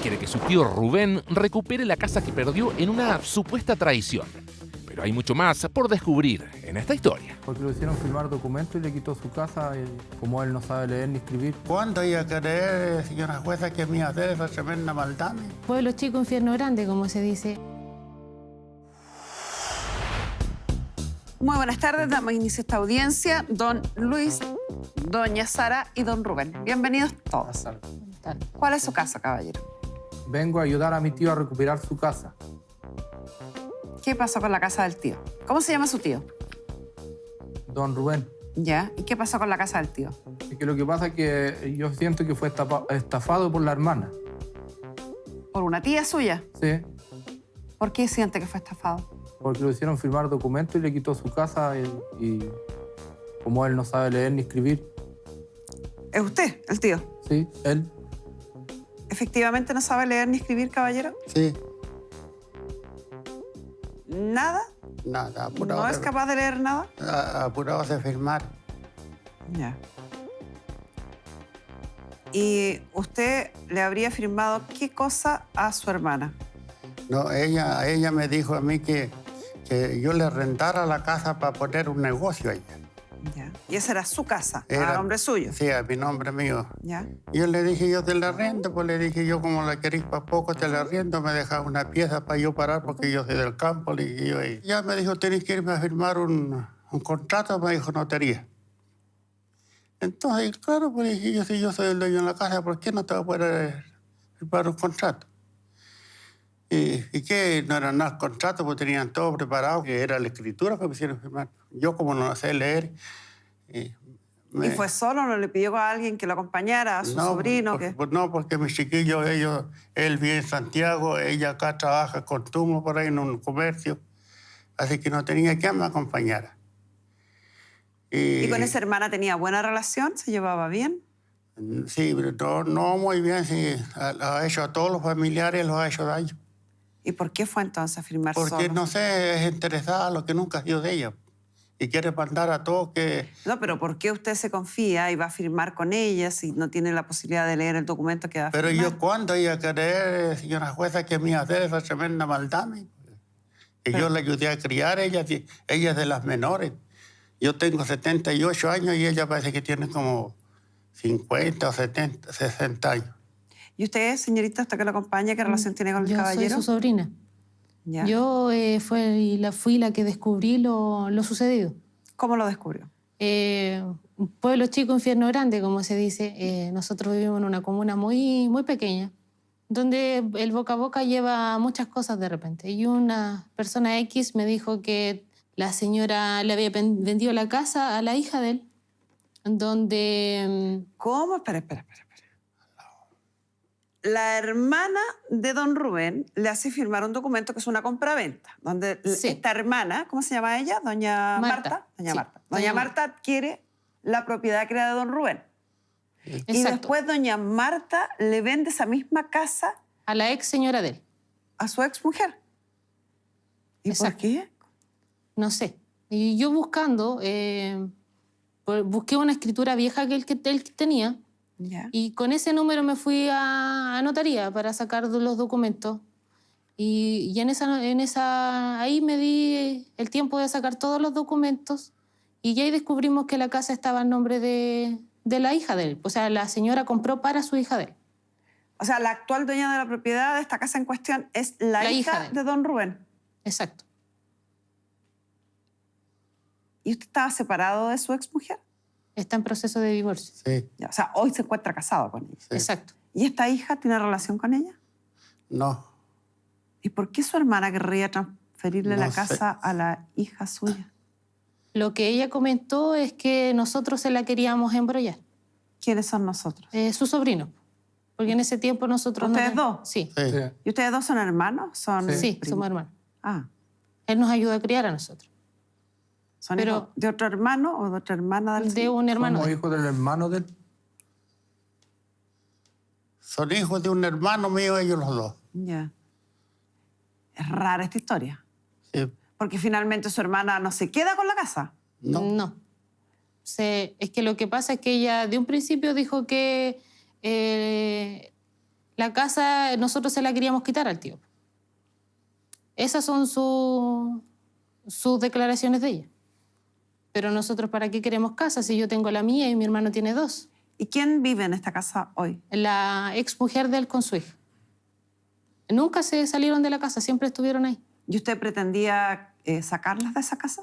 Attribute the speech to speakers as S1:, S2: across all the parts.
S1: quiere que su tío Rubén recupere la casa que perdió en una supuesta traición. Pero hay mucho más por descubrir en esta historia.
S2: Porque lo hicieron firmar documentos y le quitó su casa, y como él no sabe leer ni escribir.
S3: ¿Cuándo iba a creer, señora jueza, que me iba a hacer esa tremenda maldad?
S4: Pueblo chico, infierno grande, como se dice.
S5: Muy buenas tardes, damos inicio a esta audiencia. Don Luis, doña Sara y don Rubén. Bienvenidos todos. ¿Cuál es su casa, caballero?
S2: Vengo a ayudar a mi tío a recuperar su casa.
S5: ¿Qué pasó con la casa del tío? ¿Cómo se llama su tío?
S2: Don Rubén.
S5: ¿Ya? ¿Y qué pasó con la casa del tío?
S2: Es que lo que pasa es que yo siento que fue estafado por la hermana.
S5: ¿Por una tía suya?
S2: Sí,
S5: ¿Por qué siente que fue estafado?
S2: porque lo hicieron firmar documentos y le quitó su casa, y como él no sabe leer ni escribir.
S5: ¿Es usted, el tío?
S2: Sí, él.
S5: ¿Efectivamente no sabe leer ni escribir, caballero?
S3: Sí,
S5: ¿Nada?
S3: nada, apurado.
S5: ¿No es capaz de leer nada?
S3: Apurado de firmar.
S5: Ya. ¿Y usted le habría firmado qué cosa a su hermana?
S3: No, ella me dijo a mí que yo le rentara la casa para poner un negocio a ella.
S5: Ya. ¿Y esa era su casa, a
S3: Era-
S5: nombre suyo?
S3: Sí, a mi nombre mío.
S5: ¿Ya?
S3: Y yo le dije, yo te la rento, pues le dije, yo como la queréis para poco, te la riendo, me dejaba una pieza para yo parar, porque yo soy del campo. Le dije yo, y ya me dijo, tenés que irme a firmar un contrato, me dijo, notaría. Entonces, claro, pues dije yo, si yo soy el dueño de la casa, ¿por qué no te voy a poder firmar un contrato? ¿Y qué? No era nada contrato, pues tenían todo preparado, que era la escritura que me hicieron firmar. Yo como no sé leer...
S5: ¿Y fue solo? ¿No le pidió a alguien que lo acompañara, a su sobrino?
S3: No, porque mis chiquillos, él vive en Santiago, ella acá trabaja con Tumo por ahí en un comercio, así que no tenía quien me acompañara.
S5: ¿Y con esa hermana tenía buena relación? ¿Se llevaba bien?
S3: Sí, pero no muy bien, sí. Lo ha hecho a todos los familiares, los ha hecho daño.
S5: ¿Y por qué fue entonces a firmar
S3: Porque,
S5: solo?
S3: no sé, es interesada en lo que nunca ha sido de ella. Y quiere mandar a todos que...
S5: No, pero ¿por qué usted se confía y va a firmar con ella si no tiene la posibilidad de leer el documento que va a
S3: Pero
S5: firmar?
S3: yo, ¿cuándo iba a creer, señora jueza, que me iba a hacer esa tremenda maldad? Que yo la ayudé a criar, ella es de las menores. Yo tengo 78 años y ella parece que tiene como 50 o 70, 60 años.
S5: ¿Y usted, señorita, usted que lo acompaña, qué relación tiene con el
S4: Yo
S5: caballero?
S4: soy su sobrina.
S5: Ya.
S4: Yo fui la que descubrí lo sucedido.
S5: ¿Cómo lo descubrió?
S4: Pueblo chico, infierno grande, como se dice. Nosotros vivimos en una comuna muy, muy pequeña, donde el boca a boca lleva muchas cosas de repente. Y una persona X me dijo que la señora le había vendido la casa a la hija de él, donde...
S5: ¿Cómo? Espera. La hermana de don Rubén le hace firmar un documento que es una compraventa, donde
S4: Sí.
S5: esta hermana, ¿cómo se llama ella? Doña Marta.
S4: Marta.
S5: Doña
S4: Sí.
S5: Marta. Doña Marta adquiere la propiedad que era de don Rubén. Y
S4: Exacto.
S5: después doña Marta le vende esa misma casa
S4: A la ex señora de él.
S5: a su exmujer. ¿Y
S4: Exacto.
S5: por qué?
S4: No sé. Y yo buscando, busqué una escritura vieja que él tenía.
S5: Ya.
S4: Y con ese número me fui a notaría para sacar los documentos. Y ahí me di el tiempo de sacar todos los documentos. Y ya ahí descubrimos que la casa estaba en nombre de la hija de él. O sea, la señora compró para su hija de él.
S5: O sea, la actual dueña de la propiedad de esta casa en cuestión es la hija
S4: de él.
S5: de don Rubén.
S4: Exacto.
S5: ¿Y usted estaba separado de su exmujer?
S4: Está en proceso de divorcio.
S3: Sí,
S5: Ya, o sea, hoy se encuentra casado con ella.
S3: sí.
S4: Exacto.
S5: ¿Y esta hija tiene relación con ella?
S3: No,
S5: ¿Y por qué su hermana querría transferirle
S3: No
S5: la
S3: sé.
S5: casa a la hija suya?
S4: Lo que ella comentó es que nosotros se la queríamos embrollar.
S5: ¿Quiénes son nosotros?
S4: Su sobrino. Porque en ese tiempo nosotros...
S5: ¿Ustedes
S4: no...
S5: dos?
S4: Sí.
S3: sí.
S2: Sí.
S5: ¿Y ustedes dos son hermanos? ¿Son
S4: Sí,
S5: primos?
S4: somos hermanos.
S5: Ah,
S4: Él nos ayuda a criar a nosotros.
S5: ¿son
S4: Pero-
S5: hijos de otro hermano o de otra hermana del
S4: De
S5: señor?
S4: un hermano.
S2: Somos
S4: de él.
S2: hijos del hermano de él.
S3: Son hijos de un hermano mío, ellos los dos.
S5: Ya. Es rara esta historia.
S3: Sí.
S5: Porque finalmente su hermana no se queda con la casa.
S3: No.
S4: No. Es que lo que pasa es que ella de un principio dijo que La casa nosotros se la queríamos quitar al tío. Esas son sus declaraciones de ella. Pero nosotros, ¿para qué queremos casa si yo tengo la mía y mi hermano tiene 2?
S5: ¿Y quién vive en esta casa hoy?
S4: La exmujer de él con su hija. Nunca se salieron de la casa, siempre estuvieron ahí.
S5: ¿Y usted pretendía sacarlas de esa casa?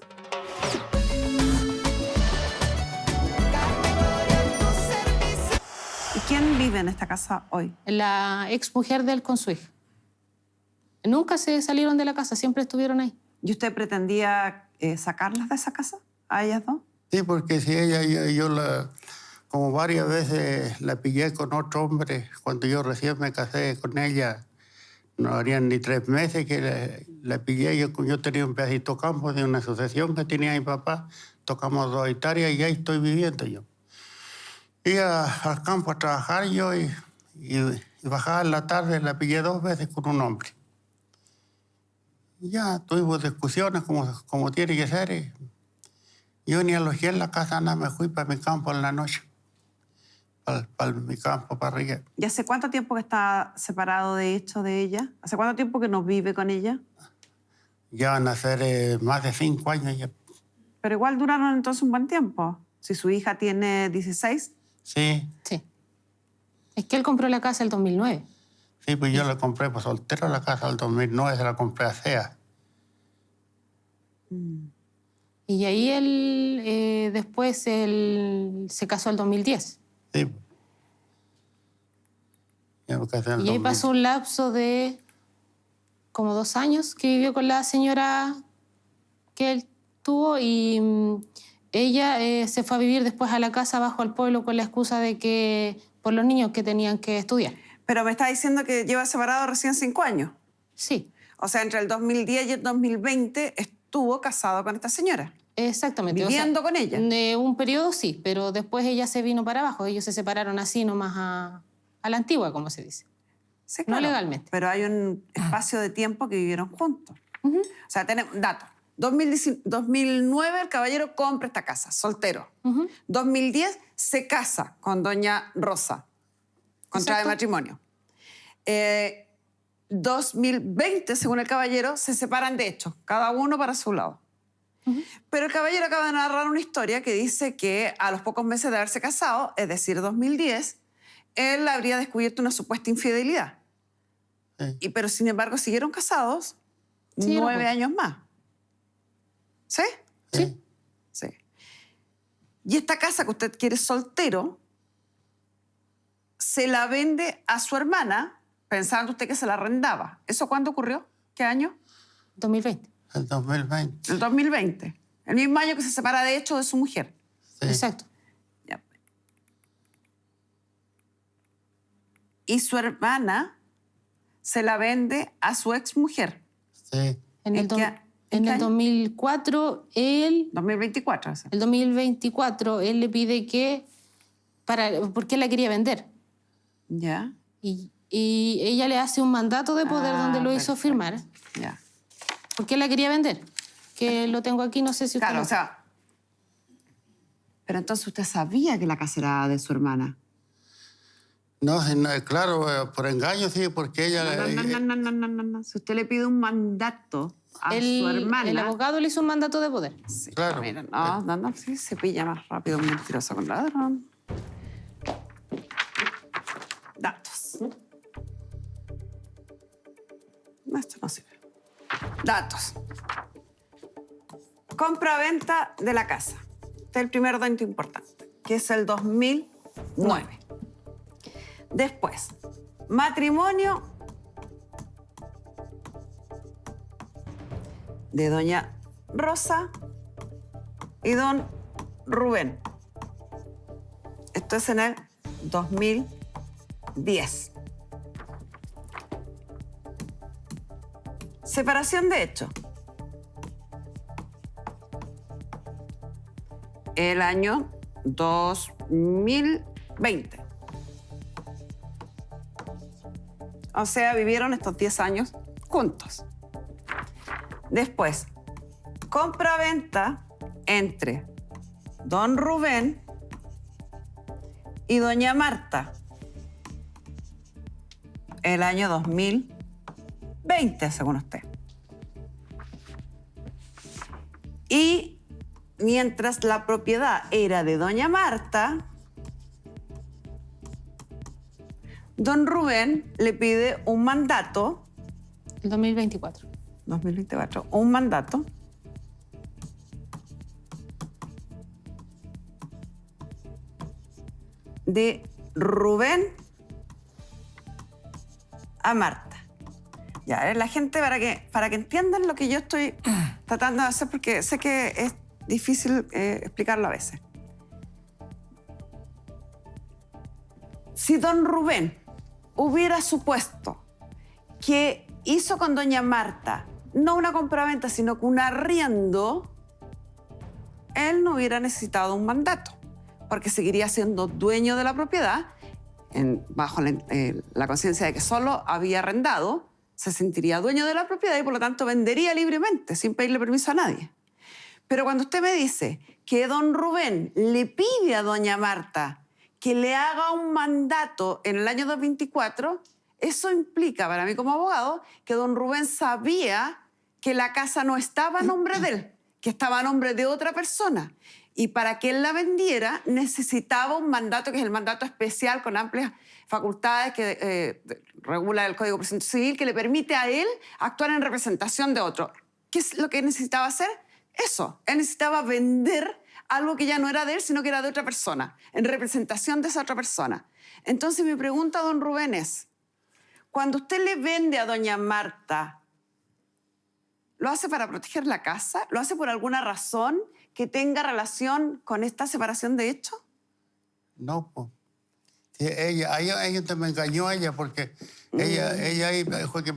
S5: ¿Y quién vive en esta casa hoy?
S4: La exmujer de él con su hija. Nunca se salieron de la casa, siempre estuvieron ahí.
S5: ¿Y usted pretendía sacarlas de esa casa, a ellas dos?
S3: Sí, porque si ella, como varias veces la pillé con otro hombre, cuando yo recién me casé con ella, no harían ni 3 meses que la pillé. Yo tenía un pedacito campo de una asociación que tenía mi papá, tocamos 2 hectáreas y ahí estoy viviendo yo. Iba al campo a trabajar yo y bajaba en la tarde, la pillé 2 veces con un hombre. Y ya tuvimos discusiones como tiene que ser. Y yo ni alojé en la casa, nada, me fui para mi campo en la noche. Para mi campo, para arriba.
S5: ¿Y hace cuánto tiempo que está separado de ella? ¿Hace cuánto tiempo que no vive con ella?
S3: Ya van a ser más de 5 años ya.
S5: Pero igual duraron entonces un buen tiempo. Si su hija tiene 16.
S3: Sí.
S4: Sí. Es que él compró la casa el 2009.
S3: Sí, pues yo le compré por soltero la casa el 2009, se la compré a CEA.
S4: Y ahí él, después, él se casó el 2010.
S3: Sí. Yo me casé en el
S4: Y ahí
S3: 2000.
S4: pasó un lapso de como 2 años que vivió con la señora que él tuvo y ella se fue a vivir después a la casa abajo al pueblo con la excusa de que por los niños que tenían que estudiar.
S5: Pero me está diciendo que lleva separado recién 5 años.
S4: Sí,
S5: O sea, entre el 2010 y el 2020 estuvo casado con esta señora.
S4: exactamente.
S5: ¿Viviendo con ella?
S4: De un periodo sí, pero después ella se vino para abajo. Ellos se separaron así nomás a la antigua, como se dice.
S5: Sí,
S4: No legalmente.
S5: Pero hay un espacio de tiempo que vivieron juntos. O sea, tenemos datos. 2009 el caballero compra esta casa, soltero. 2010 se casa con doña Rosa, contrae
S4: Exacto.
S5: matrimonio. 2020, según el caballero, se separan de hecho, cada uno para su lado. Pero el caballero acaba de narrar una historia que dice que a los pocos meses de haberse casado, es decir, 2010, él habría descubierto una supuesta infidelidad.
S3: Sí.
S5: Pero sin embargo siguieron casados
S4: Siguieron
S5: 9
S4: juntos.
S5: años más. ¿Sí?
S3: Sí.
S5: Sí. Y esta casa que usted quiere soltero, se la vende a su hermana, pensando usted que se la arrendaba. ¿Eso cuándo ocurrió? ¿Qué año?
S4: 2020.
S3: El 2020.
S5: El 2020. El mismo año que se separa de hecho de su mujer.
S3: Sí.
S4: Exacto.
S5: Ya. Y su hermana se la vende a su exmujer.
S3: Sí.
S4: En el,
S5: ¿En qué-
S4: en
S5: qué
S4: el
S5: año?
S4: 2004, él...
S5: 2024. O sea.
S4: El 2024, él le pide que... porque él la quería vender.
S5: Ya.
S4: Y ella le hace un mandato de poder donde lo hizo
S5: perfecto.
S4: firmar.
S5: Ya.
S4: Porque él la quería vender. Que lo tengo aquí, no sé si usted
S5: Claro,
S4: lo-
S5: o sea... Pero entonces usted sabía que la casa era de su hermana.
S3: No, claro, por engaño sí, porque ella...
S5: No. Si usted le pide un mandato a su hermana...
S4: El abogado le hizo un mandato de poder.
S5: Sí,
S3: Claro.
S5: Mira, no, sí, se pilla más rápido un mentiroso con ladrón. Datos. No, esto no sirve. Datos. Compra-venta de la casa. Este es el primer dato importante, que es el 2009. Después, matrimonio de doña Rosa y don Rubén. Esto es en el 2010. Separación de hecho. El año 2020. O sea, vivieron estos 10 años juntos. Después, compra-venta entre don Rubén y doña Marta. el año 2020, según usted. Y mientras la propiedad era de doña Marta, don Rubén le pide un mandato,
S4: El 2024.
S5: 2024, un mandato de Rubén a Marta. Ya, la gente, para que entiendan lo que yo estoy tratando de hacer, porque sé que es difícil explicarlo a veces. Si don Rubén hubiera supuesto que hizo con doña Marta no una compraventa, sino que un arriendo, él no hubiera necesitado un mandato, porque seguiría siendo dueño de la propiedad, bajo la conciencia de que solo había arrendado, se sentiría dueño de la propiedad y por lo tanto vendería libremente, sin pedirle permiso a nadie. Pero cuando usted me dice que don Rubén le pide a doña Marta que le haga un mandato en el año 2024, eso implica para mí como abogado que don Rubén sabía que la casa no estaba a nombre de él, que estaba a nombre de otra persona. Y para que él la vendiera necesitaba un mandato, que es el mandato especial con amplias facultades que regula el Código de Procedimiento Civil, que le permite a él actuar en representación de otro. ¿Qué es lo que necesitaba hacer? Eso. Él necesitaba vender algo que ya no era de él, sino que era de otra persona, en representación de esa otra persona. Entonces mi pregunta a don Rubén es, cuando usted le vende a doña Marta, ¿lo hace para proteger la casa? ¿Lo hace por alguna razón que tenga relación con esta separación de hechos?
S3: No, pues. Sí, ella me engañó ella porque ella ahí me dijo que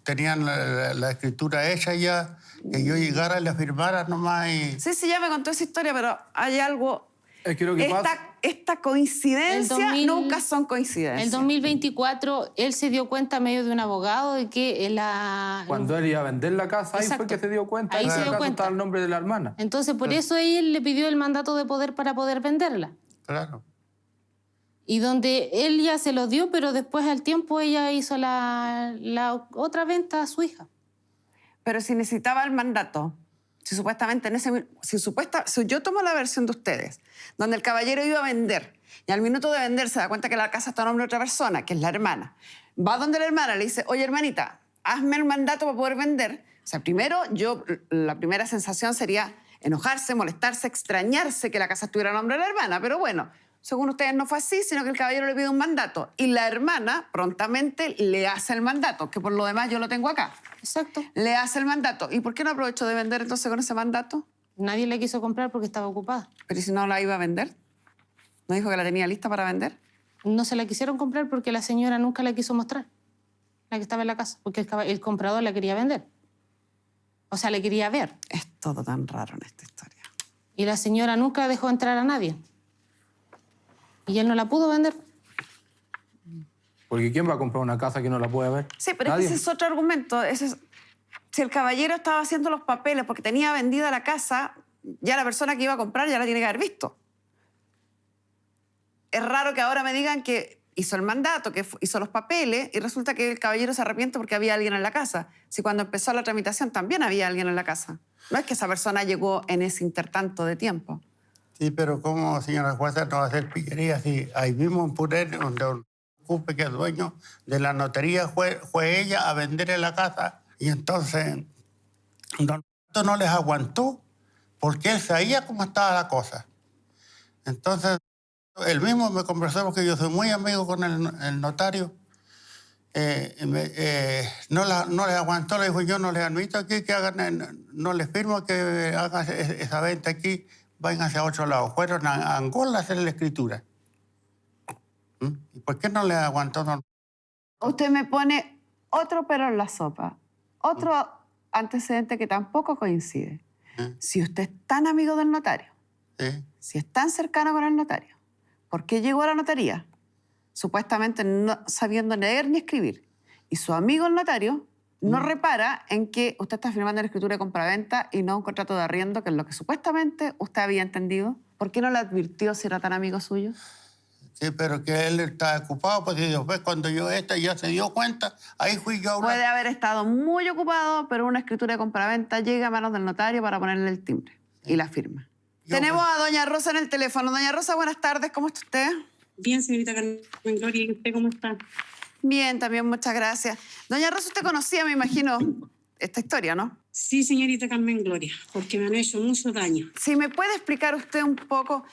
S3: tenían la escritura hecha ya, que yo llegara y la firmara nomás y...
S5: Sí, ya me contó esa historia, pero hay algo...
S2: Es que lo que pasa...
S5: Esta coincidencia nunca son coincidencias.
S4: El 2024, él se dio cuenta a medio de un abogado de que
S2: Cuando él iba a vender la casa, ahí
S4: Exacto.
S2: fue que se dio cuenta.
S4: Ahí
S2: que
S4: se
S2: la
S4: dio
S2: casa
S4: cuenta.
S2: estaba el nombre de la hermana.
S4: Entonces, por eso él le pidió el mandato de poder para poder venderla.
S3: Claro.
S4: Y donde él ya se lo dio, pero después al tiempo ella hizo la otra venta a su hija.
S5: Pero si necesitaba el mandato, si supuestamente si yo tomo la versión de ustedes, donde el caballero iba a vender y al minuto de vender se da cuenta que la casa está a nombre de otra persona, que es la hermana, va donde la hermana le dice, oye hermanita, hazme el mandato para poder vender. O sea, la primera sensación sería enojarse, molestarse, extrañarse que la casa estuviera a nombre de la hermana, pero bueno, según ustedes no fue así, sino que el caballero le pide un mandato y la hermana prontamente le hace el mandato, que por lo demás yo lo tengo acá.
S4: Exacto.
S5: Le hace el mandato. ¿Y por qué no aprovechó de vender entonces con ese mandato?
S4: Nadie le quiso comprar porque estaba ocupada.
S5: Pero ¿y si no la iba a vender? ¿No dijo que la tenía lista para vender?
S4: No se la quisieron comprar porque la señora nunca la quiso mostrar, la que estaba en la casa, porque el comprador la quería vender. O sea, le quería ver.
S5: Es todo tan raro en esta historia.
S4: Y la señora nunca dejó entrar a nadie. Y él no la pudo vender.
S2: Porque ¿quién va a comprar una casa que no la puede ver?
S5: Sí, pero
S2: Nadie.
S5: ese es otro argumento. Si el caballero estaba haciendo los papeles porque tenía vendida la casa, ya la persona que iba a comprar ya la tiene que haber visto. Es raro que ahora me digan que hizo el mandato, que hizo los papeles y resulta que el caballero se arrepiente porque había alguien en la casa. Si cuando empezó la tramitación también había alguien en la casa. No es que esa persona llegó en ese intertanto de tiempo.
S3: Sí, pero ¿cómo, señora jueza, no va a hacer pillería si ahí mismo en Puré, donde ocupe que es dueño de la notaría, fue ella a venderle la casa y entonces don no les aguantó porque él sabía cómo estaba la cosa. Entonces, él mismo me conversó porque yo soy muy amigo con el notario. No les aguantó, le dijo, yo no les admito aquí que hagan, no les firmo que hagan esa venta aquí, vayan hacia otro lado. Fueron a Angola a hacer la escritura. ¿Y por qué no les aguantó?
S5: Usted me pone otro pero en la sopa. Otro antecedente que tampoco coincide. Si usted es tan amigo del notario,
S3: Sí.
S5: si es tan cercano con el notario, ¿por qué llegó a la notaría? Supuestamente no sabiendo leer ni escribir. Y su amigo el notario no repara en que usted está firmando la escritura de compraventa y no un contrato de arriendo, que es lo que supuestamente usted había entendido. ¿Por qué no le advirtió si era tan amigo suyo?
S3: Sí, pero que él está ocupado, pues y después cuando ya se dio cuenta, ahí fui yo a hablar.
S5: Puede haber estado muy ocupado, pero una escritura de compraventa llega a manos del notario para ponerle el timbre y la firma. Tenemos a doña Rosa en el teléfono. Doña Rosa, buenas tardes. ¿Cómo está usted?
S6: Bien, señorita Carmen Gloria. ¿Y usted cómo está?
S5: Bien, también, muchas gracias. Doña Rosa, usted conocía, me imagino, esta historia, ¿no?
S6: Sí, señorita Carmen Gloria, porque me han hecho mucho daño.
S5: Si me puede explicar usted un poco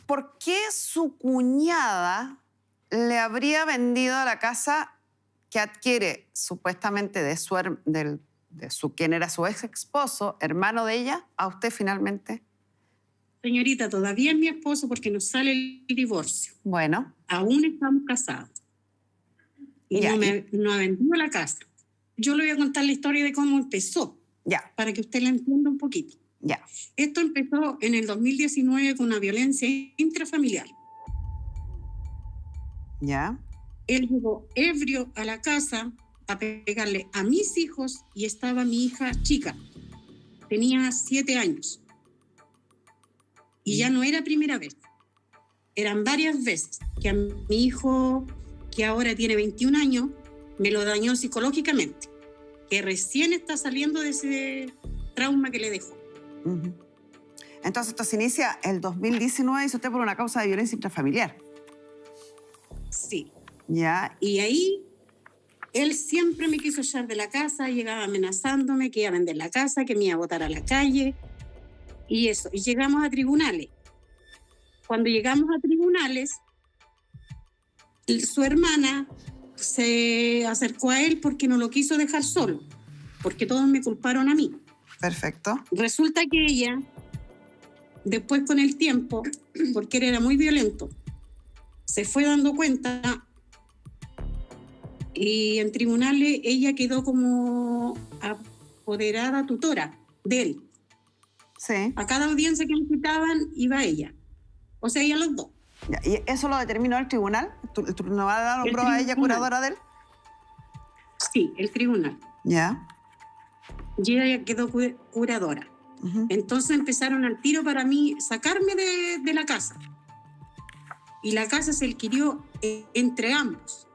S5: por qué su cuñada le habría vendido la casa que adquiere supuestamente de quien era su ex esposo, hermano de ella, a usted finalmente.
S6: Señorita, todavía es mi esposo porque nos sale el divorcio.
S5: Bueno.
S6: Aún estamos casados. Y
S5: Ya,
S6: no ha vendido la casa. Yo le voy a contar la historia de cómo empezó,
S5: Ya,
S6: para que usted la entienda un poquito.
S5: ya.
S6: Esto empezó en el 2019 con una violencia intrafamiliar.
S5: Ya.
S6: Él llegó ebrio a la casa a pegarle a mis hijos y estaba mi hija chica. Tenía 7 años. Y ya no era primera vez. Eran varias veces que a mi hijo, que ahora tiene 21 años, me lo dañó psicológicamente, que recién está saliendo de ese trauma que le dejó.
S5: Ujú. Entonces esto se inicia el 2019, hizo usted por una causa de violencia intrafamiliar.
S6: Sí.
S5: Ya.
S6: Y ahí él siempre me quiso echar de la casa, llegaba amenazándome que iba a vender la casa, que me iba a botar a la calle y eso. Y llegamos a tribunales. Cuando llegamos a tribunales, su hermana se acercó a él porque no lo quiso dejar solo, porque todos me culparon a mí.
S5: Perfecto.
S6: Resulta que ella, después con el tiempo, porque él era muy violento, se fue dando cuenta y en tribunales ella quedó como apoderada tutora de él.
S5: Sí.
S6: A cada audiencia que le quitaban iba ella. O sea, ella los dos.
S5: Ya. ¿Y eso lo determinó el tribunal? ¿El tribunal la nombró a ella
S6: tribunal.
S5: curadora de él?
S6: Sí, el tribunal.
S5: Ya.
S6: Y ella quedó curadora.
S5: Ujú.
S6: Entonces empezaron al tiro para mí sacarme de la casa. Y la casa se adquirió entre ambos,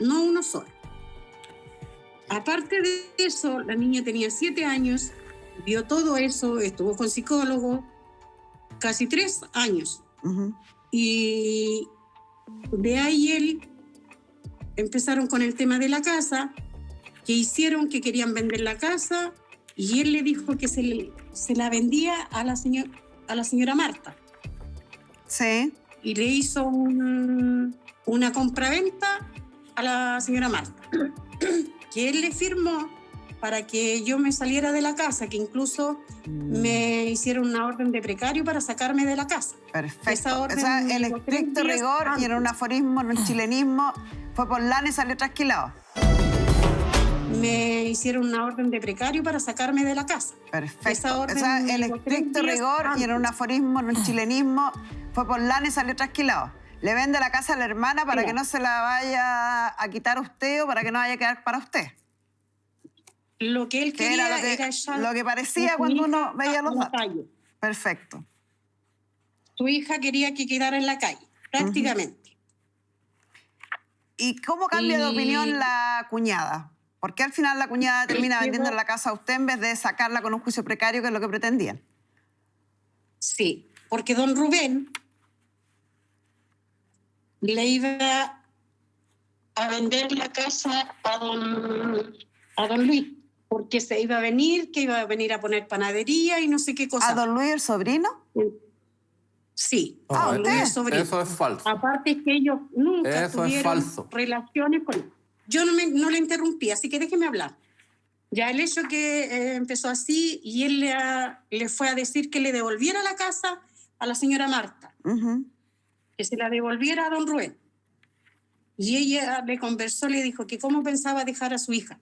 S6: no uno solo. Aparte de eso, la niña tenía 7 años, vio todo eso, estuvo con psicólogo, casi 3 años.
S5: Ujú.
S6: Y de ahí él empezaron con el tema de la casa, que hicieron que querían vender la casa, y él le dijo que se la vendía a la señora Marta.
S5: Sí.
S6: Y le hizo una compraventa a la señora Marta, que él le firmó para que yo me saliera de la casa, que incluso me hicieron una orden de precario para sacarme de la casa.
S5: Perfecto.
S6: Esa orden
S5: O sea, en
S6: llegó 3
S5: estricto
S6: días
S5: rigor y en un aforismo, en un chilenismo, fue por lana y salió trasquilado.
S6: Me hicieron una orden de precario para sacarme de la casa.
S5: Perfecto.
S6: Esa orden
S5: O sea, en
S6: llegó 3
S5: estricto
S6: días
S5: rigor y en un
S6: antes.
S5: aforismo, en un chilenismo, fue por lana y salió trasquilado. Le vende la casa a la hermana para
S6: Mira.
S5: que no se la vaya a quitar usted o para que no vaya a quedar para usted.
S6: Lo que él
S5: Que
S6: quería
S5: era
S6: echar
S5: lo que parecía
S6: a su
S5: cuando uno
S6: hija
S5: veía los
S6: a la
S5: datos.
S6: calle.
S5: Perfecto.
S6: Su hija quería que quedara en la calle, prácticamente.
S5: ¿Y cómo cambia de
S6: Y-
S5: opinión la cuñada? ¿Por qué al final la cuñada termina
S6: Llegó-
S5: vendiendo la casa a usted en vez de sacarla con un juicio precario, que es lo que pretendían?
S6: Sí, porque don Rubén le iba a vender la casa a don Luis, porque se iba a venir, que iba a venir a poner panadería y no sé qué cosa.
S5: ¿A don Luis, el sobrino?
S6: Sí,
S2: No,
S6: a don Luis, el
S5: ¿usted?
S6: sobrino.
S2: Eso es falso.
S6: Aparte es que ellos nunca
S2: Eso es
S6: tuvieron
S2: falso.
S6: relaciones con él. Yo no le interrumpí, así que déjeme hablar. Ya el hecho que empezó así y él le fue a decir que le devolviera la casa a la señora Marta,
S5: Ujú.
S6: que se la devolviera a don Rubén. Y ella le conversó, le dijo que cómo pensaba dejar a su hija.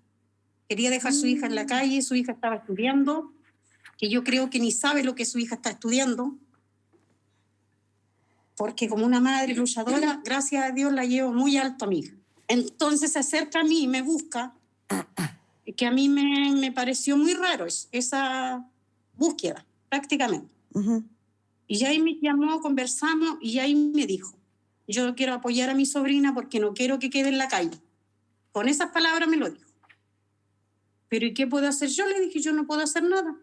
S6: Quería dejar a su hija en la calle, su hija estaba estudiando, que yo creo que ni sabe lo que su hija está estudiando, porque como una madre luchadora, gracias a Dios la llevo muy alto a mi hija. Entonces se acerca a mí y me busca, que a mí me pareció muy raro esa búsqueda, prácticamente.
S5: Ujú.
S6: Y ahí me llamó, conversamos y ahí me dijo, yo quiero apoyar a mi sobrina porque no quiero que quede en la calle. Con esas palabras me lo dijo. Pero ¿y qué puedo hacer yo? Le dije, yo no puedo hacer nada.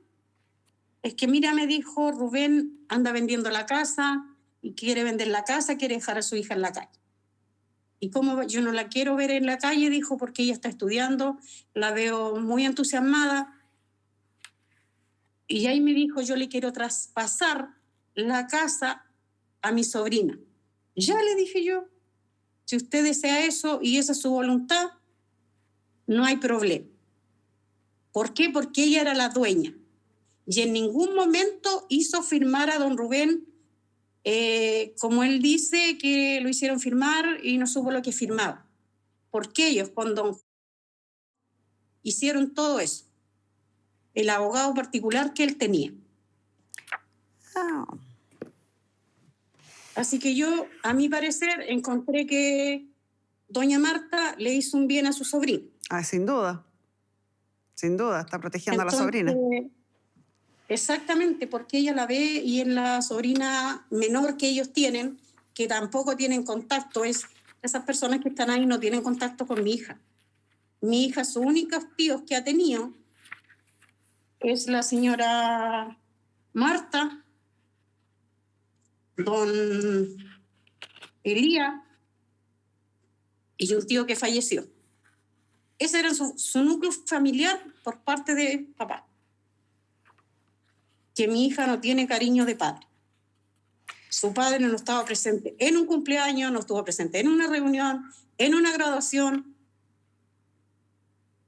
S6: Es que mira, me dijo, Rubén anda vendiendo la casa y quiere vender la casa, quiere dejar a su hija en la calle. Y como yo no la quiero ver en la calle, dijo, porque ella está estudiando, la veo muy entusiasmada. Y ahí me dijo, yo le quiero traspasar la casa a mi sobrina. Ya le dije yo, si usted desea eso y esa es su voluntad, no hay problema. ¿Por qué? Porque ella era la dueña. Y en ningún momento hizo firmar a don Rubén, como él dice, que lo hicieron firmar y no supo lo que firmaba. Porque ellos con don hicieron todo eso. El abogado particular que él tenía.
S5: Ah,
S6: Así que yo, a mi parecer, encontré que doña Marta le hizo un bien a su sobrina.
S5: sin duda. Sin duda, está protegiendo a la sobrina.
S6: Exactamente, porque ella la ve y es la sobrina menor que ellos tienen, que tampoco tienen contacto. Esas personas que están ahí no tienen contacto con mi hija. Mi hija, sus únicos tíos que ha tenido es la señora Marta, don Elías y un tío que falleció. Ese era su núcleo familiar por parte de papá. Que mi hija no tiene cariño de padre. Su padre no estaba presente en un cumpleaños, no estuvo presente en una reunión, en una graduación,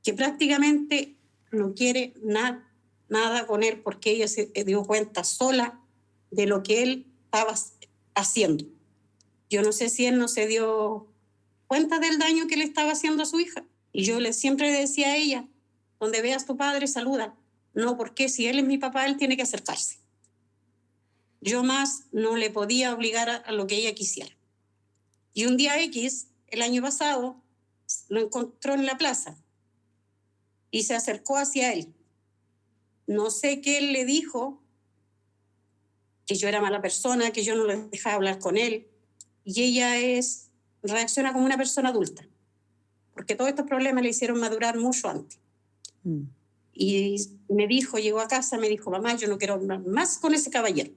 S6: que prácticamente no quiere nada con él porque ella se dio cuenta sola de lo que él estaba haciendo. Yo no sé si él no se dio cuenta del daño que le estaba haciendo a su hija. Y yo siempre le decía a ella, donde veas a tu padre, saluda. No, porque si él es mi papá, él tiene que acercarse. Yo más no le podía obligar a lo que ella quisiera. Y un día X, el año pasado, lo encontró en la plaza y se acercó hacia él. No sé qué él le dijo, que yo era mala persona, que yo no le dejaba hablar con él. Y ella reacciona como una persona adulta, porque todos estos problemas le hicieron madurar mucho antes. Y me dijo, llegó a casa, me dijo, mamá, yo no quiero hablar más con ese caballero.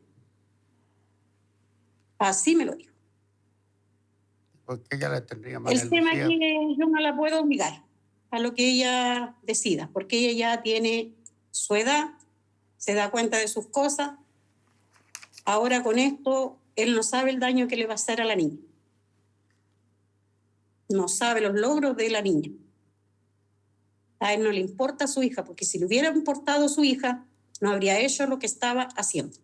S6: Así me lo dijo.
S3: Porque ella le tendría María
S6: El tema es
S3: Lucía.
S6: que yo no la puedo obligar a lo que ella decida, porque ella ya tiene su edad, se da cuenta de sus cosas. Ahora con esto, él no sabe el daño que le va a hacer a la niña. No sabe los logros de la niña. A él no le importa a su hija, porque si le hubiera importado a su hija, no habría hecho lo que estaba haciendo.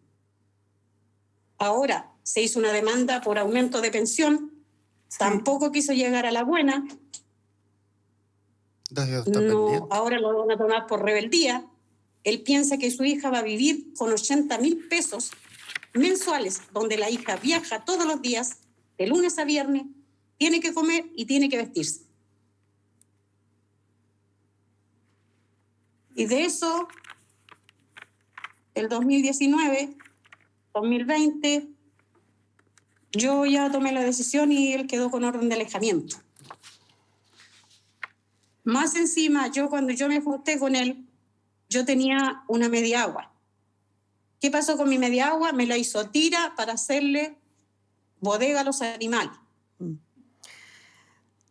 S6: Ahora se hizo una demanda por aumento de pensión, sí. Tampoco quiso llegar a la buena. No, ahora lo van a tomar por rebeldía. Él piensa que su hija va a vivir con 80,000 pesos mensuales, donde la hija viaja todos los días, de lunes a viernes, tiene que comer y tiene que vestirse. Y de eso, el 2019, 2020, yo ya tomé la decisión y él quedó con orden de alejamiento. Más encima, cuando yo me junté con él, yo tenía una media agua. ¿Qué pasó con mi media agua? Me la hizo tira para hacerle bodega a los animales.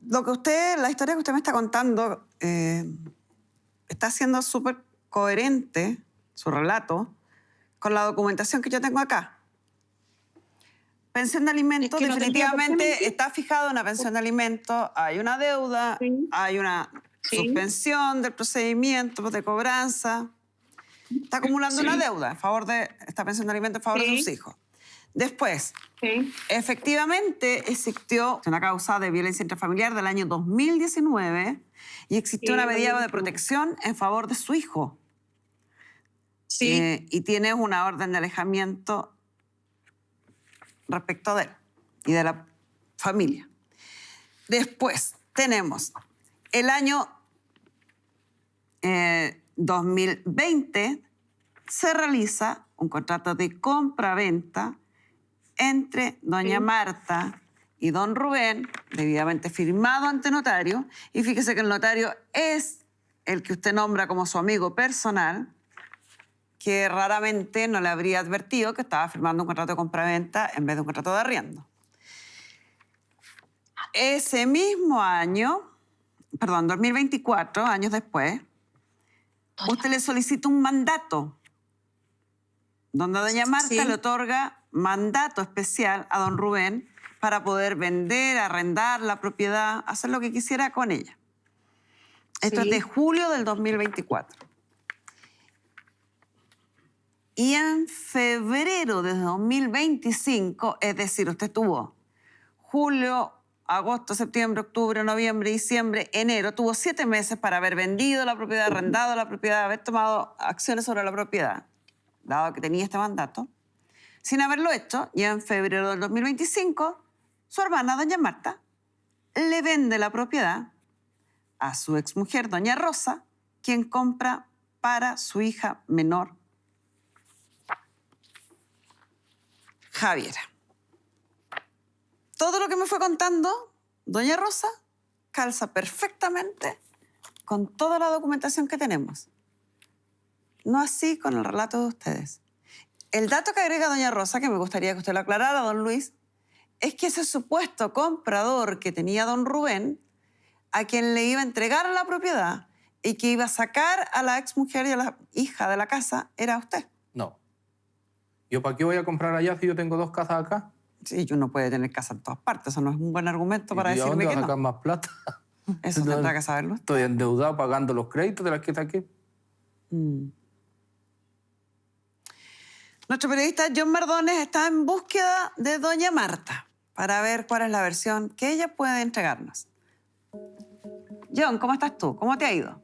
S5: La historia que usted me está contando, está siendo súper coherente, su relato, con la documentación que yo tengo acá. Pensión de alimentos, es que definitivamente no está fijada una pensión de alimentos, hay una deuda, sí. Hay una suspensión del procedimiento de cobranza. Está acumulando una deuda en favor de esta pensión de alimentos en favor de sus hijos. Después, efectivamente existió una causa de violencia intrafamiliar del año 2019 y existió una medida de protección en favor de su hijo. Sí. Y tiene una orden de alejamiento respecto de él y de la familia. Después tenemos el año 2020, se realiza un contrato de compra-venta entre doña Marta y don Rubén, debidamente firmado ante notario. Y fíjese que el notario es el que usted nombra como su amigo personal, que raramente no le habría advertido que estaba firmando un contrato de compraventa en vez de un contrato de arriendo. Ese mismo año, perdón, 2024, años después, usted le solicita un mandato, donde doña Marta
S6: Sí.
S5: le otorga mandato especial a don Rubén para poder vender, arrendar la propiedad, hacer lo que quisiera con ella. Esto
S6: Sí.
S5: es de julio del 2024. Y en febrero de 2025, es decir, usted tuvo julio, agosto, septiembre, octubre, noviembre, diciembre, enero, tuvo 7 meses para haber vendido la propiedad, arrendado la propiedad, haber tomado acciones sobre la propiedad, dado que tenía este mandato. Sin haberlo hecho, y en febrero del 2025, su hermana, doña Marta, le vende la propiedad a su exmujer, doña Rosa, quien compra para su hija menor, Javiera. Todo lo que me fue contando doña Rosa calza perfectamente con toda la documentación que tenemos. No así con el relato de ustedes. El dato que agrega doña Rosa, que me gustaría que usted lo aclarara, don Luis, es que ese supuesto comprador que tenía don Rubén, a quien le iba a entregar la propiedad y que iba a sacar a la exmujer y a la hija de la casa, era usted.
S2: No. ¿Yo para qué voy a comprar allá si yo tengo 2 casas acá?
S5: Sí, uno puede tener casa en todas partes. Eso no es un buen argumento para
S2: ¿Y a
S5: decirme
S2: dónde
S5: que
S2: voy a sacar
S5: no.
S2: más plata?
S5: Eso tendrá que saberlo.
S2: Estoy endeudado pagando los créditos de las que saqué.
S5: Nuestro periodista John Mardones está en búsqueda de doña Marta para ver cuál es la versión que ella puede entregarnos. John, ¿cómo estás tú? ¿Cómo te ha ido?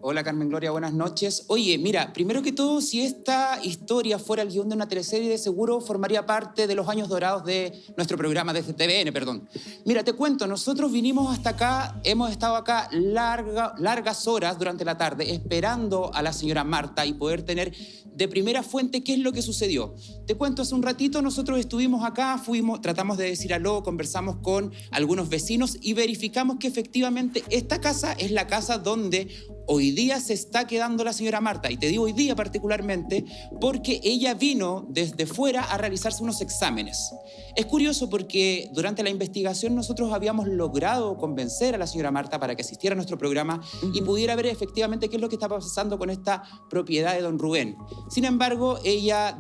S7: Hola Carmen Gloria, buenas noches. Oye, mira, primero que todo, si esta historia fuera el guión de una teleserie, de seguro formaría parte de los años dorados de nuestro programa, de TVN, perdón. Mira, te cuento, nosotros vinimos hasta acá, hemos estado acá largas horas durante la tarde esperando a la señora Marta y poder tener de primera fuente qué es lo que sucedió. Te cuento, hace un ratito nosotros estuvimos acá, tratamos de decir aló, conversamos con algunos vecinos y verificamos que efectivamente esta casa es la casa donde hoy día se está quedando la señora Marta. Y te digo hoy día particularmente porque ella vino desde fuera a realizarse unos exámenes. Es curioso porque durante la investigación nosotros habíamos logrado convencer a la señora Marta para que asistiera a nuestro programa y pudiera ver efectivamente qué es lo que estaba pasando con esta propiedad de don Rubén. Sin embargo, ella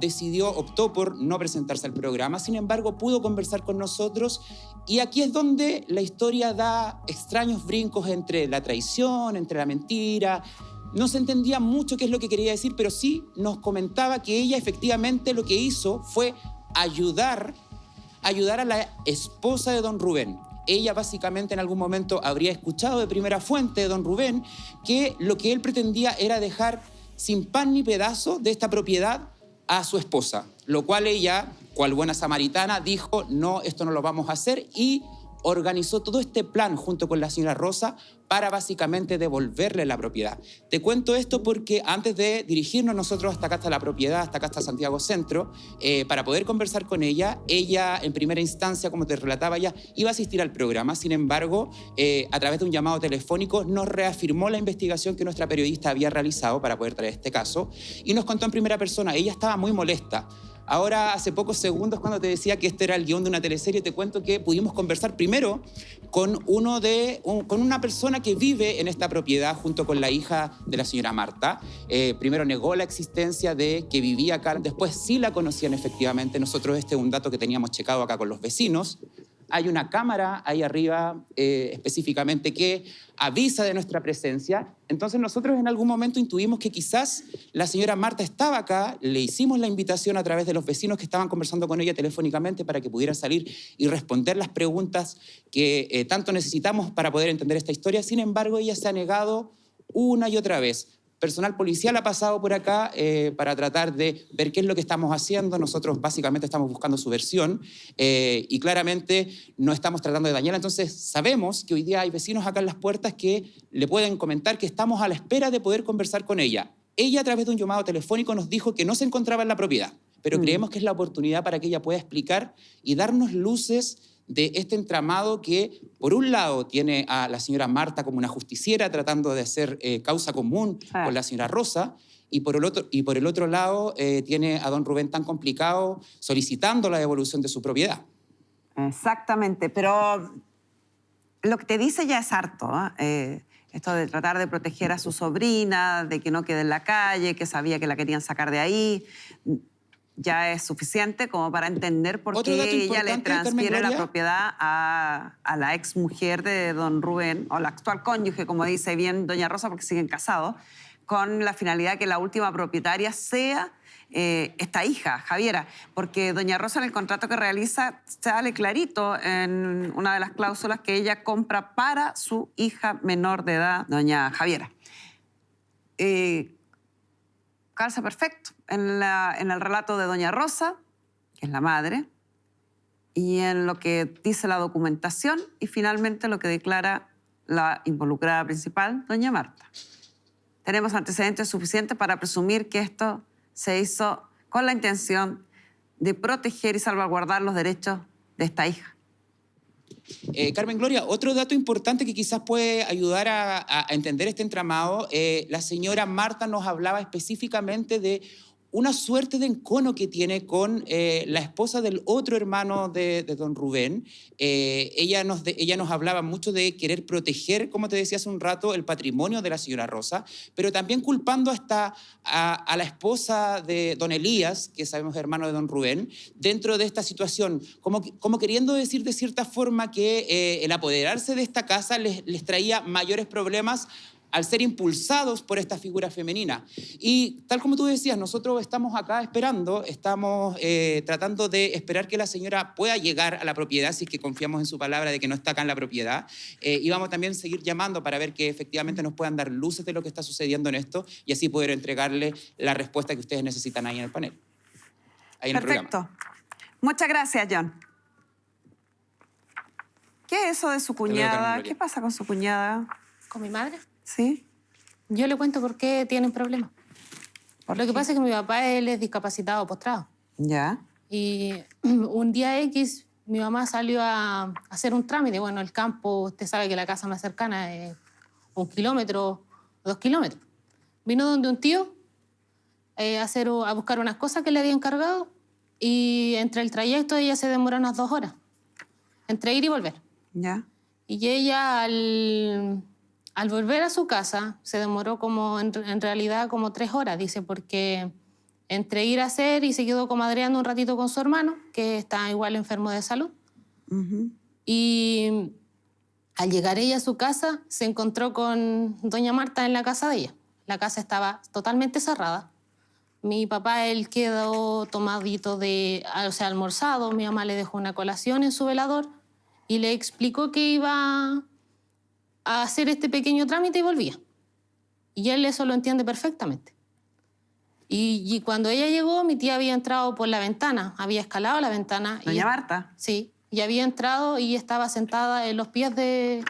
S7: optó por no presentarse al programa. Sin embargo, pudo conversar con nosotros y aquí es donde la historia da extraños brincos entre la traición, entre la mentira. No se entendía mucho qué es lo que quería decir, pero sí nos comentaba que ella efectivamente lo que hizo fue ayudar a la esposa de don Rubén. Ella básicamente en algún momento habría escuchado de primera fuente de don Rubén que lo que él pretendía era dejar sin pan ni pedazo de esta propiedad a su esposa, lo cual ella, cual buena samaritana, dijo, no, esto no lo vamos a hacer, y organizó todo este plan junto con la señora Rosa para básicamente devolverle la propiedad. Te cuento esto porque antes de dirigirnos nosotros hasta acá, hasta la propiedad, hasta acá, hasta Santiago Centro, para poder conversar con ella en primera instancia, como te relataba ya, iba a asistir al programa. Sin embargo, a través de un llamado telefónico nos reafirmó la investigación que nuestra periodista había realizado para poder traer este caso y nos contó en primera persona, ella estaba muy molesta. Ahora, hace pocos segundos, cuando te decía que este era el guión de una teleserie, te cuento que pudimos conversar primero con una persona que vive en esta propiedad junto con la hija de la señora Marta. Primero negó la existencia de que vivía acá, después sí la conocían efectivamente. Nosotros este es un dato que teníamos checado acá con los vecinos. Hay una cámara ahí arriba específicamente que avisa de nuestra presencia. Entonces nosotros en algún momento intuimos que quizás la señora Marta estaba acá, le hicimos la invitación a través de los vecinos que estaban conversando con ella telefónicamente para que pudiera salir y responder las preguntas que tanto necesitamos para poder entender esta historia. Sin embargo, ella se ha negado una y otra vez. Personal policial ha pasado por acá para tratar de ver qué es lo que estamos haciendo. Nosotros básicamente estamos buscando su versión y claramente no estamos tratando de dañarla. Entonces sabemos que hoy día hay vecinos acá en las puertas que le pueden comentar que estamos a la espera de poder conversar con ella. Ella, a través de un llamado telefónico, nos dijo que no se encontraba en la propiedad, pero creemos que es la oportunidad para que ella pueda explicar y darnos luces de este entramado que, por un lado, tiene a la señora Marta como una justiciera tratando de hacer causa común con la señora Rosa, y por el otro lado tiene a don Rubén tan complicado solicitando la devolución de su propiedad.
S5: Exactamente, pero lo que te dice ya es harto, ¿eh? Esto de tratar de proteger a su sobrina, de que no quede en la calle, que sabía que la querían sacar de ahí, ya es suficiente como para entender por
S7: Otro dato
S5: qué ella le
S7: importante, Carmen
S5: transfiere la
S7: Gloria.
S5: propiedad a la ex mujer de don Rubén, o la actual cónyuge, como dice bien doña Rosa, porque siguen casados, con la finalidad que la última propietaria sea esta hija, Javiera, porque doña Rosa en el contrato que realiza sale clarito en una de las cláusulas que ella compra para su hija menor de edad, doña Javiera. Calza perfecto en el relato de doña Rosa, que es la madre, y en lo que dice la documentación y finalmente lo que declara la involucrada principal, doña Marta. Tenemos antecedentes suficientes para presumir que esto se hizo con la intención de proteger y salvaguardar los derechos de esta hija.
S7: Carmen Gloria, otro dato importante que quizás puede ayudar a entender este entramado, la señora Marta nos hablaba específicamente de una suerte de encono que tiene con la esposa del otro hermano de don Rubén. Ella nos hablaba mucho de querer proteger, como te decía hace un rato, el patrimonio de la señora Rosa, pero también culpando hasta a la esposa de don Elías, que sabemos es hermano de don Rubén, dentro de esta situación, como queriendo decir de cierta forma que el apoderarse de esta casa les traía mayores problemas al ser impulsados por esta figura femenina. Y tal como tú decías, nosotros estamos acá esperando, estamos tratando de esperar que la señora pueda llegar a la propiedad, si es que confiamos en su palabra de que no está acá en la propiedad, y vamos también a seguir llamando para ver que efectivamente nos puedan dar luces de lo que está sucediendo en esto y así poder entregarle la respuesta que ustedes necesitan ahí en el panel, ahí en el programa.
S5: Perfecto. Muchas gracias, John. ¿Qué es eso de su
S7: luego,
S5: cuñada?
S7: Carmen Gloria.
S5: ¿Qué pasa con su cuñada?
S4: ¿Con mi madre?
S5: ¿Sí?
S4: Yo le cuento por qué tienen problemas. Lo que pasa es que mi papá, él es discapacitado postrado.
S5: Ya.
S4: Y un día X, mi mamá salió a hacer un trámite. Bueno, el campo, usted sabe que la casa más cercana es 1 kilómetro, 2 kilómetros. Vino donde un tío a buscar unas cosas que le había encargado y entre el trayecto ella se demoró unas 2 horas, entre ir y volver.
S5: Ya.
S4: Y ella al volver a su casa se demoró como en realidad como 3 horas, dice, porque entre ir a hacer y se quedó comadreando un ratito con su hermano, que está igual enfermo de salud. Y al llegar ella a su casa se encontró con doña Marta en la casa de ella. La casa estaba totalmente cerrada. Mi papá, él quedó tomadito almorzado. Mi mamá le dejó una colación en su velador y le explicó que iba a hacer este pequeño trámite y volvía. Y él eso lo entiende perfectamente. Y cuando ella llegó, mi tía había entrado por la ventana, había escalado la ventana.
S5: Doña Marta.
S4: Sí, y había entrado y estaba sentada en los pies de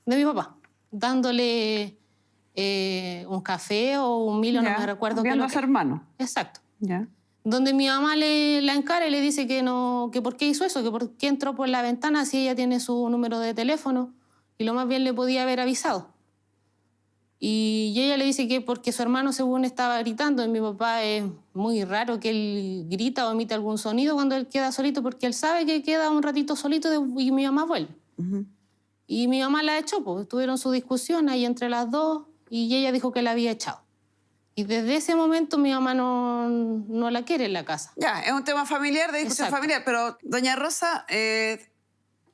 S4: mi papá, dándole un café o un Milo, no me recuerdo qué.
S5: Viendo a su hermano.
S4: Exacto.
S5: Ya.
S4: Donde mi mamá la encara y le dice que no, que por qué hizo eso, que por qué entró por la ventana si ella tiene su número de teléfono y lo más bien le podía haber avisado. Y ella le dice que porque su hermano según estaba gritando, y mi papá es muy raro que él grita o emite algún sonido cuando él queda solito, porque él sabe que queda un ratito solito y mi mamá vuelve. Y mi mamá la echó, pues tuvieron su discusión ahí entre las dos y ella dijo que la había echado. Y desde ese momento mi mamá no la quiere en la casa.
S5: Ya, es un tema familiar, de discusión
S4: Exacto.
S5: familiar, pero doña Rosa,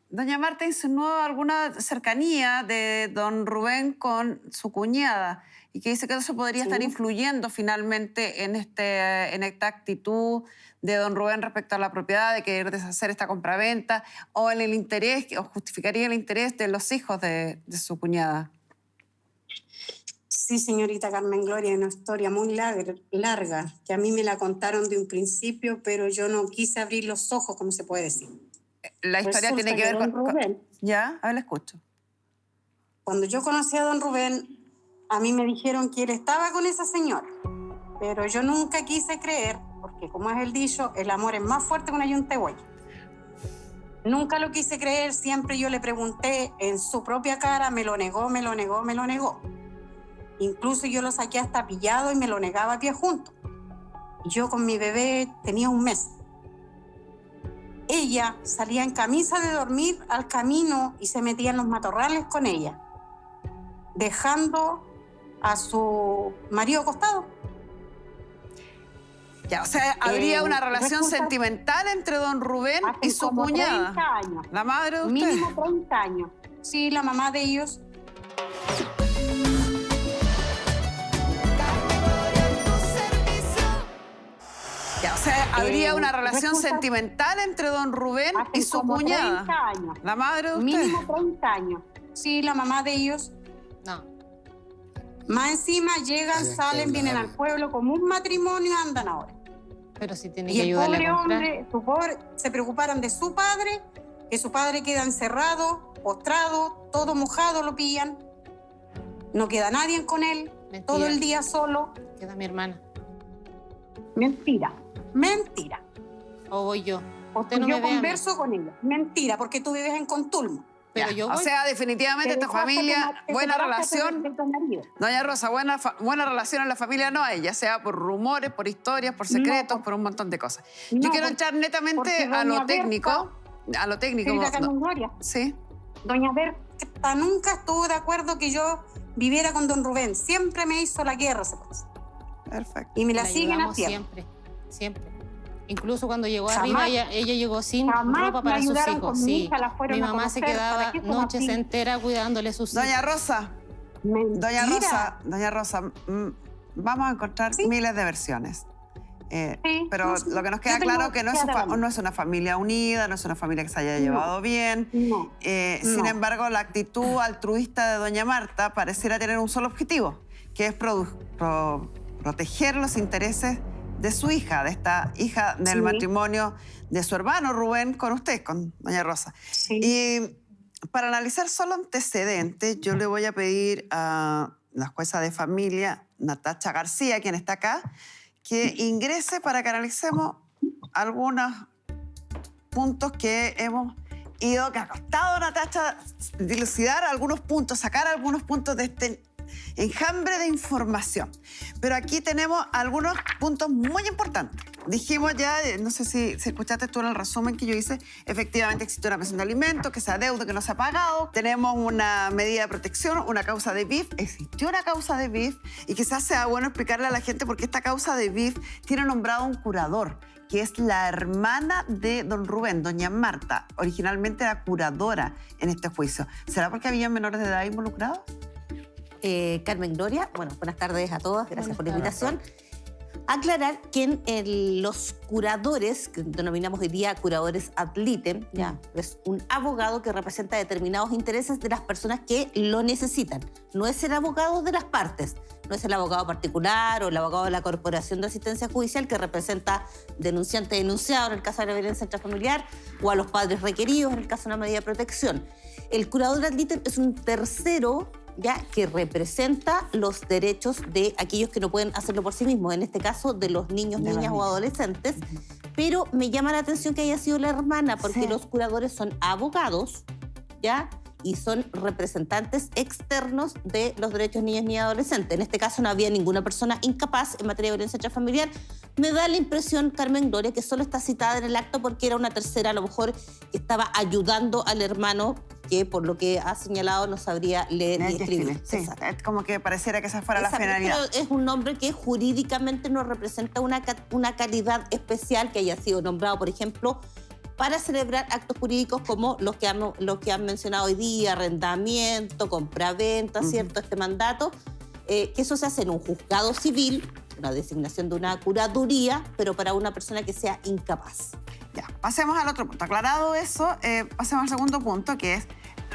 S5: doña Marta insinuó alguna cercanía de don Rubén con su cuñada y que dice que eso podría estar influyendo finalmente en esta actitud de don Rubén respecto a la propiedad, de querer deshacer esta compraventa o en el interés, o justificaría el interés de los hijos de su
S6: Sí, señorita Carmen Gloria, es una historia muy larga, que a mí me la contaron de un principio, pero yo no quise abrir los ojos, como se puede decir.
S5: La historia tiene que ver
S6: don Rubén.
S5: ¿Ya? A ver, la escucho.
S6: Cuando yo conocí a don Rubén, a mí me dijeron que él estaba con esa señora. Pero yo nunca quise creer, porque como es el dicho, el amor es más fuerte que una yunta de buey. Nunca lo quise creer, siempre yo le pregunté en su propia cara, me lo negó, me lo negó, me lo negó. Incluso yo lo saqué hasta pillado y me lo negaba a pie junto. Yo con mi bebé tenía 1 mes. Ella salía en camisa de dormir al camino y se metía en los matorrales con ella, dejando a su marido acostado.
S5: Ya, o sea, habría una relación
S6: resulta-
S5: sentimental entre don Rubén y
S6: Hace
S5: su
S6: como
S5: cuñada.
S6: 30 años.
S5: La madre de usted.
S6: Mínimo 30 años. Sí, la mamá de ellos.
S5: Ya, o sea, habría una relación
S6: resulta-
S5: sentimental entre don Rubén
S6: Hace
S5: y su
S6: como
S5: cuñada.
S6: 30 años.
S5: La madre de usted.
S6: Mínimo 30 años. Sí, la mamá de ellos.
S4: No.
S6: Más encima llegan, salen, vienen al pueblo como un matrimonio y andan ahora.
S4: Pero si tiene
S6: Y
S4: que
S6: el
S4: ayudarle
S6: pobre
S4: a comprar.
S6: hombre, su pobre, se preocuparon de su padre, que su padre queda encerrado, postrado, todo mojado lo pillan. No queda nadie con él,
S4: Mentira.
S6: todo el día solo.
S4: Queda mi hermana.
S6: Mentira, mentira.
S4: O voy yo.
S6: Porque
S4: Usted no
S6: yo
S4: me ve a mí.
S6: converso con ella. Mentira, porque tú vives en Contulmo.
S4: Pero
S5: Ya,
S4: yo
S5: o
S4: voy.
S5: sea, definitivamente esta familia, buena relación. Doña Rosa, buena relación en la familia no hay, ya sea por rumores, por historias, por secretos, por un montón de cosas. Yo
S6: no,
S5: quiero
S6: por-
S5: entrar netamente
S6: porque
S5: a lo
S6: doña
S5: técnico. A lo técnico.
S6: Querida Carmen Gloria,
S5: Sí.
S6: doña Berta nunca estuvo de acuerdo que yo viviera con don Rubén. Siempre me hizo la guerra, se puede decir.
S5: Perfecto.
S6: Y me la
S4: La
S6: siguen
S4: ayudamos
S6: haciendo.
S4: siempre, siempre. Incluso cuando llegó
S6: Jamás-
S4: arriba, ella llegó sin
S6: jamás
S4: ropa
S6: me
S4: para sus
S6: ayudaron
S4: hijos.
S6: con mi
S4: Sí.
S6: hija, la fueron
S4: Mi
S6: a
S4: mamá se
S6: conocer,
S4: quedaba
S6: ¿para qué son
S4: noches
S6: así?
S4: enteras cuidándole a sus hijos.
S5: Doña Rosa, vamos a encontrar
S6: Sí.
S5: miles de versiones.
S6: Sí,
S5: Pero
S6: no, sí.
S5: lo que nos
S6: Yo
S5: queda
S6: tengo
S5: claro que no es,
S6: adelante.
S5: no es una familia unida, no es una familia que se haya llevado bien.
S6: No.
S5: Sin
S6: No.
S5: embargo, la actitud altruista de doña Marta pareciera tener un solo objetivo, que es proteger los intereses de su hija, de esta hija del
S6: Sí.
S5: matrimonio de su hermano Rubén con usted, con doña Rosa.
S6: Sí.
S5: Y para analizar solo antecedentes, yo le voy a pedir a la jueza de familia, Natacha García, quien está acá, que ingrese para que analicemos algunos puntos que hemos ido, que ha costado, Natacha, dilucidar algunos puntos, sacar algunos puntos de este enjambre de información. Pero aquí tenemos algunos puntos muy importantes. Dijimos ya, no sé si escuchaste tú en el resumen que yo hice, efectivamente existe una pensión de alimentos, que se adeuda, que no se ha pagado. Tenemos una medida de protección, una causa de BIF. Existió una causa de BIF y quizás sea bueno explicarle a la gente por qué esta causa de BIF tiene nombrado un curador, que es la hermana de don Rubén, doña Marta. Originalmente era curadora en este juicio. ¿Será porque había menores de edad involucrados?
S8: Carmen Gloria, bueno, buenas tardes a todas, gracias por la
S4: Buenas
S8: invitación. Aclarar que los curadores, que denominamos hoy día curadores ad litem, ya, es un abogado que representa determinados intereses de las personas que lo necesitan. No es el abogado de las partes, no es el abogado particular o el abogado de la Corporación de Asistencia Judicial que representa denunciante denunciado en el caso de la violencia intrafamiliar o a los padres requeridos en el caso de una medida de protección. El curador ad litem es un tercero ya que representa los derechos de aquellos que no pueden hacerlo por sí mismos, en este caso de los niños,
S5: De los
S8: niñas o
S5: niños.
S8: adolescentes. Pero me llama la atención que haya sido la hermana, porque
S5: Sí.
S8: los curadores son abogados, ¿ya? Y son representantes externos de los derechos de niños, niñas y adolescentes. En este caso no había ninguna persona incapaz en materia de violencia intrafamiliar. Me da la impresión, Carmen Gloria, que solo está citada en el acto porque era una tercera, a lo mejor, que estaba ayudando al hermano, que por lo que ha señalado no sabría leer y escribir.
S5: Sí,
S8: Exacto.
S5: es como que pareciera que esa fuera la
S8: Exacto,
S5: finalidad.
S8: pero es un nombre que jurídicamente no representa una calidad especial que haya sido nombrado, por ejemplo, para celebrar actos jurídicos como los que han mencionado hoy día, arrendamiento, compraventa, ¿cierto? Este mandato, que eso se hace en un juzgado civil, una designación de una curaduría, pero para una persona que sea incapaz.
S5: Ya, pasemos al otro punto. Aclarado eso, pasemos al segundo punto, que es,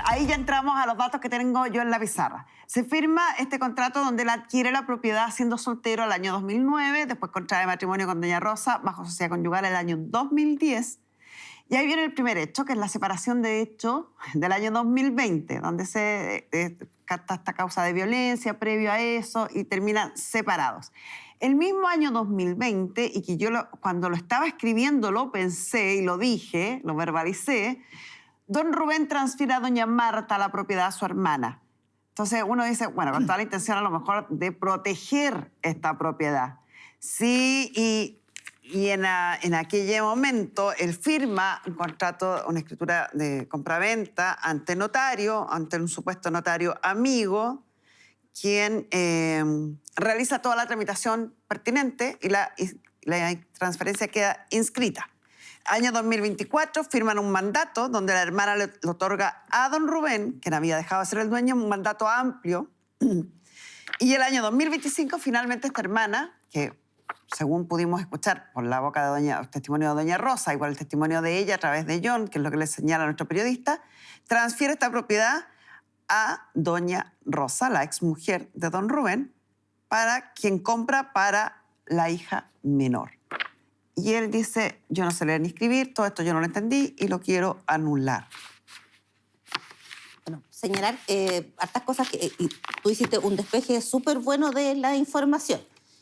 S5: ahí ya entramos a los datos que tengo yo en la pizarra. Se firma este contrato donde él adquiere la propiedad siendo soltero el año 2009, después contrae matrimonio con doña Rosa, bajo sociedad conyugal el año 2010. Y ahí viene el primer hecho, que es la separación de hecho del año 2020, donde se capta esta causa de violencia previo a eso y terminan separados. El mismo año 2020, y que yo cuando lo estaba escribiendo lo pensé y lo dije, lo verbalicé, don Rubén transfiere a doña Marta la propiedad a su hermana. Entonces uno dice, bueno, con toda la intención a lo mejor de proteger esta propiedad. Sí, y en aquel momento él firma un contrato, una escritura de compraventa ante notario, ante un supuesto notario amigo, quien realiza toda la tramitación pertinente y la transferencia queda inscrita. Año 2024 firman un mandato donde la hermana le otorga a don Rubén, quien había dejado de ser el dueño, un mandato amplio. Y el año 2025 finalmente esta hermana, que según pudimos escuchar por la boca de el testimonio de doña Rosa, igual el testimonio de ella a través de John, que es lo que le señala a nuestro periodista, transfiere esta propiedad a doña Rosa, la exmujer de don Rubén, para quien compra para la hija menor. Y él dice, yo no sé leer ni escribir, todo esto yo no lo entendí y lo quiero anular.
S8: Bueno, señalar hartas cosas que y tú hiciste un despeje súper bueno de la información.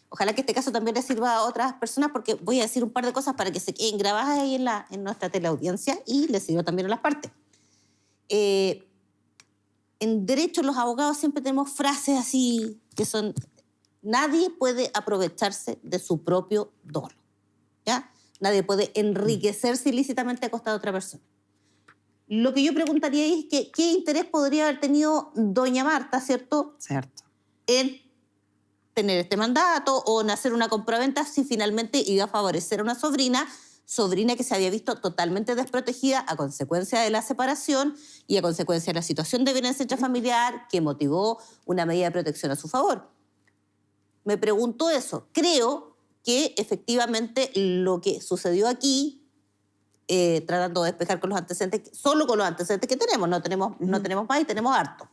S8: Ojalá que este caso también le sirva a otras personas porque voy a decir un par de cosas para que se queden grabadas ahí en nuestra teleaudiencia y les sirva también a las partes. En derecho los abogados siempre tenemos frases así que son: nadie puede aprovecharse de su propio dolo, ¿ya? Nadie puede enriquecerse ilícitamente a costa de otra persona. Lo que yo preguntaría es que, ¿qué interés podría haber tenido doña Marta, ¿cierto?
S5: Cierto.
S8: En tener este mandato o en hacer una compraventa si finalmente iba a favorecer a una sobrina que se había visto totalmente desprotegida a consecuencia de la separación y a consecuencia de la situación de violencia intrafamiliar que motivó una medida de protección a su favor. Me pregunto eso. Creo que efectivamente lo que sucedió aquí, tratando de despejar con los antecedentes, solo con los antecedentes que tenemos, no tenemos más y tenemos harto,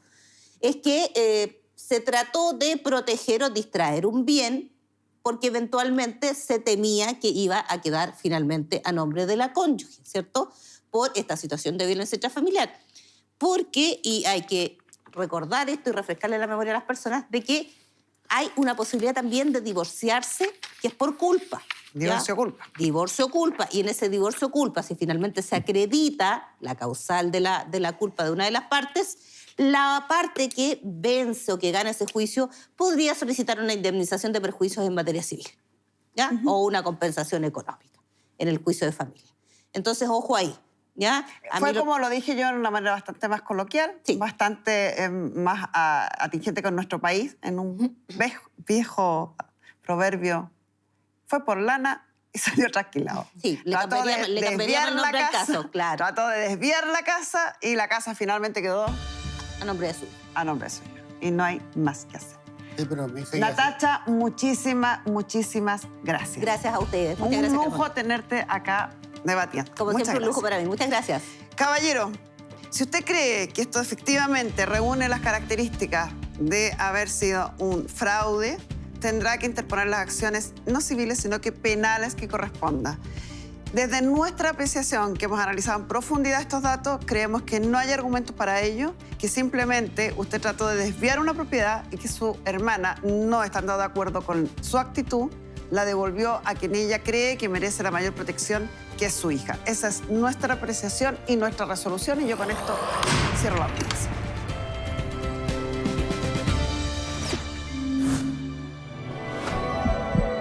S8: es que se trató de proteger o distraer un bien porque eventualmente se temía que iba a quedar finalmente a nombre de la cónyuge, ¿cierto? Por esta situación de violencia intrafamiliar. Porque, y hay que recordar esto y refrescarle la memoria a las personas, de que hay una posibilidad también de divorciarse que es por culpa.
S5: Divorcio-culpa.
S8: Divorcio-culpa. Y en ese divorcio-culpa, si finalmente se acredita la causal de la culpa de una de las partes, la parte que vence o que gana ese juicio podría solicitar una indemnización de perjuicios en materia civil, ¿ya? O una compensación económica en el juicio de familia. Entonces, ojo ahí, ¿ya?
S5: Fue como lo dije yo de una manera bastante más coloquial,
S8: sí,
S5: bastante más atingente con nuestro país, en un viejo proverbio. Fue por lana y salió trasquilado.
S8: Sí, le cambiaríamos el nombre al caso, claro.
S5: Trató de desviar la casa y la casa finalmente quedó
S8: a nombre de suyo.
S5: A nombre suyo. Y no hay más que hacer.
S3: Sí, pero mi hija
S5: Natacha, muchísimas gracias.
S8: Gracias a ustedes. Muchas
S5: un
S8: gracias,
S5: lujo tenerte acá debatiendo.
S8: Como
S5: Muchas
S8: siempre, un lujo
S5: gracias.
S8: para mí. Muchas gracias.
S5: Caballero, si usted cree que esto efectivamente reúne las características de haber sido un fraude, tendrá que interponer las acciones no civiles, sino que penales que corresponda. Desde nuestra apreciación, que hemos analizado en profundidad estos datos, creemos que no hay argumentos para ello, que simplemente usted trató de desviar una propiedad y que su hermana, no estando de acuerdo con su actitud, la devolvió a quien ella cree que merece la mayor protección, que es su hija. Esa es nuestra apreciación y nuestra resolución, y yo con esto cierro la audiencia.